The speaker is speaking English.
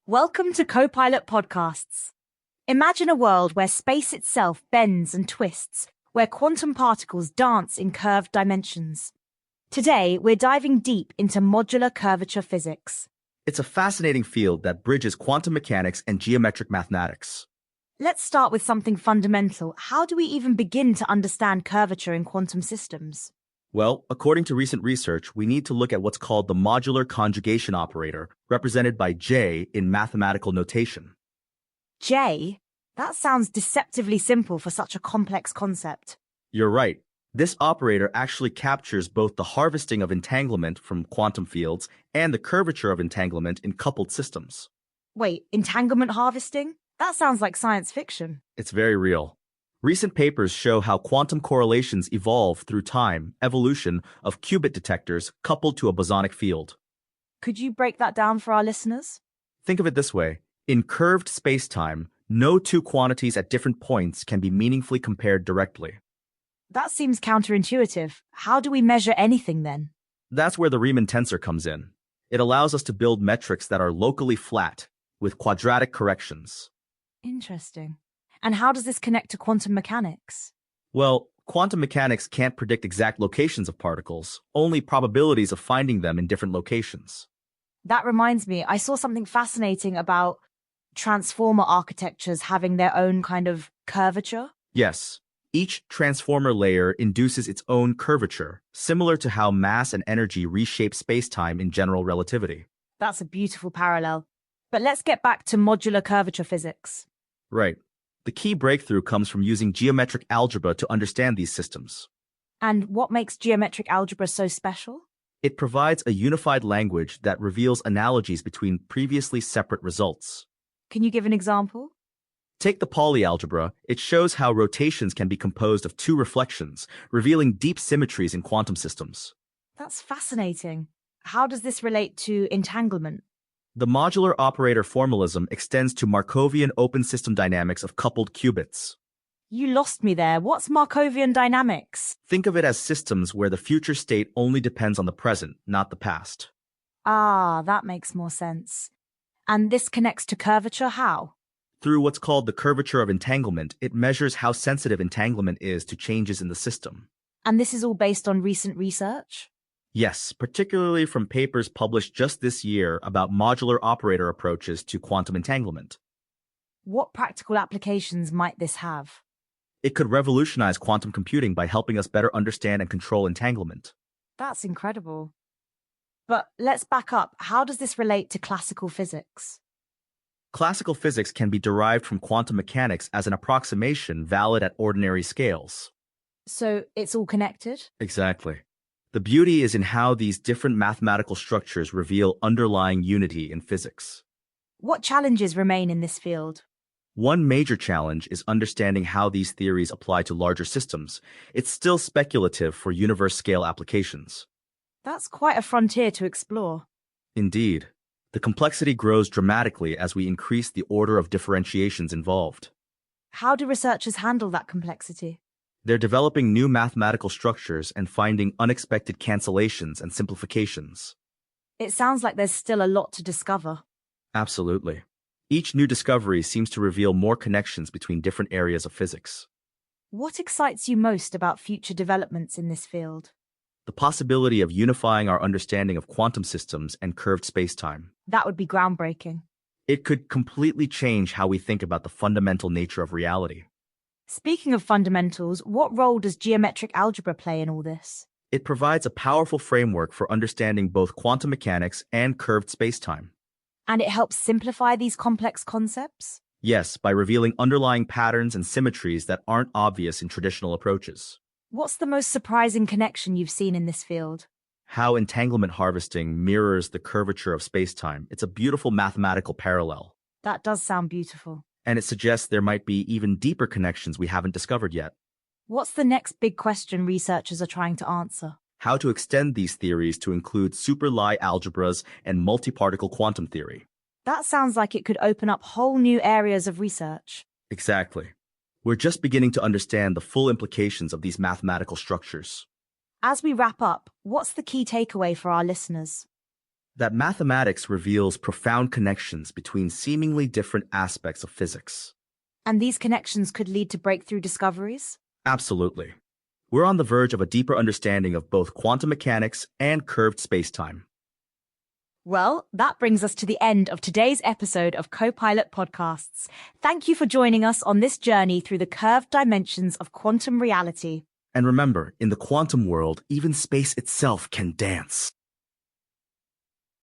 Welcome to Copilot Podcasts. Imagine a world where space itself bends and twists, where quantum particles dance in curved dimensions. Today, we're diving deep into modular curvature physics. It's a fascinating field that bridges quantum mechanics and geometric mathematics. Let's start with something fundamental. How do we even begin to understand curvature in quantum systems? Well, according to recent research, we need to look at what's called the modular conjugation operator, represented by J in mathematical notation. J? That sounds deceptively simple for such a complex concept. You're right. This operator actually captures both the harvesting of entanglement from quantum fields and the curvature of entanglement in coupled systems. Wait, entanglement harvesting? That sounds like science fiction. It's very real. Recent papers show how quantum correlations evolve through time, evolution of qubit detectors coupled to a bosonic field. Could you break that down for our listeners? Think of it this way. In curved spacetime, no two quantities at different points can be meaningfully compared directly. That seems counterintuitive. How do we measure anything then? That's where the Riemann tensor comes in. It allows us to build metrics that are locally flat, with quadratic corrections. Interesting. And how does this connect to quantum mechanics? Well, quantum mechanics can't predict exact locations of particles, only probabilities of finding them in different locations. That reminds me, I saw something fascinating about transformer architectures having their own kind of curvature. Yes, each transformer layer induces its own curvature, similar to how mass and energy reshape spacetime in general relativity. That's a beautiful parallel. But let's get back to modular curvature physics. Right. The key breakthrough comes from using geometric algebra to understand these systems. And what makes geometric algebra so special? It provides a unified language that reveals analogies between previously separate results. Can you give an example? Take the Pauli algebra. It shows how rotations can be composed of two reflections, revealing deep symmetries in quantum systems. That's fascinating. How does this relate to entanglement? The modular operator formalism extends to Markovian open system dynamics of coupled qubits. You lost me there. What's Markovian dynamics? Think of it as systems where the future state only depends on the present, not the past. Ah, that makes more sense. And this connects to curvature how? Through what's called the curvature of entanglement, it measures how sensitive entanglement is to changes in the system. And this is all based on recent research? Yes, particularly from papers published just this year about modular operator approaches to quantum entanglement. What practical applications might this have? It could revolutionize quantum computing by helping us better understand and control entanglement. That's incredible. But let's back up. How does this relate to classical physics? Classical physics can be derived from quantum mechanics as an approximation valid at ordinary scales. So it's all connected? Exactly. The beauty is in how these different mathematical structures reveal underlying unity in physics. What challenges remain in this field? One major challenge is understanding how these theories apply to larger systems. It's still speculative for universe-scale applications. That's quite a frontier to explore. Indeed. The complexity grows dramatically as we increase the order of differentiations involved. How do researchers handle that complexity? They're developing new mathematical structures and finding unexpected cancellations and simplifications. It sounds like there's still a lot to discover. Absolutely. Each new discovery seems to reveal more connections between different areas of physics. What excites you most about future developments in this field? The possibility of unifying our understanding of quantum systems and curved spacetime. That would be groundbreaking. It could completely change how we think about the fundamental nature of reality. Speaking of fundamentals, what role does geometric algebra play in all this? It provides a powerful framework for understanding both quantum mechanics and curved spacetime. And it helps simplify these complex concepts? Yes, by revealing underlying patterns and symmetries that aren't obvious in traditional approaches. What's the most surprising connection you've seen in this field? How entanglement harvesting mirrors the curvature of spacetime. It's a beautiful mathematical parallel. That does sound beautiful. And it suggests there might be even deeper connections we haven't discovered yet. What's the next big question researchers are trying to answer? How to extend these theories to include super Lie algebras and multi-particle quantum theory. That sounds like it could open up whole new areas of research. Exactly. We're just beginning to understand the full implications of these mathematical structures. As we wrap up, what's the key takeaway for our listeners? That mathematics reveals profound connections between seemingly different aspects of physics. And these connections could lead to breakthrough discoveries? Absolutely. We're on the verge of a deeper understanding of both quantum mechanics and curved spacetime. Well, that brings us to the end of today's episode of Copilot Podcasts. Thank you for joining us on this journey through the curved dimensions of quantum reality. And remember, in the quantum world, even space itself can dance.